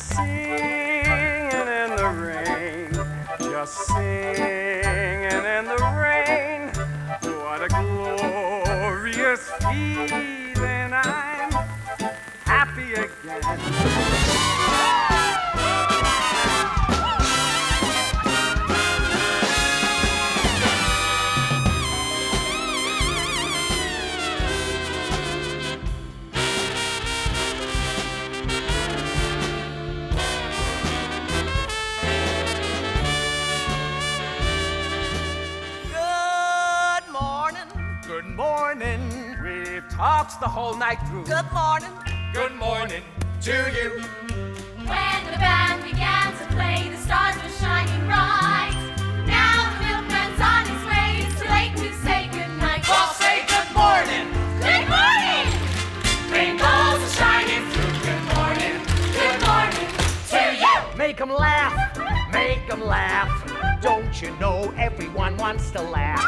singing in the rain, just singing in the rain. What a glorious feeling, I'm happy again. Good morning. We've talked the whole night through. Good morning. Good morning to you. When the band began to play, the stars were shining bright. Now the milkman's on his way. It's too late to say goodnight. Well, say good morning. Good morning. Rainbows are shining through. Good morning. Good morning to you. Make 'em laugh. Make 'em laugh. Don't you know everyone wants to laugh?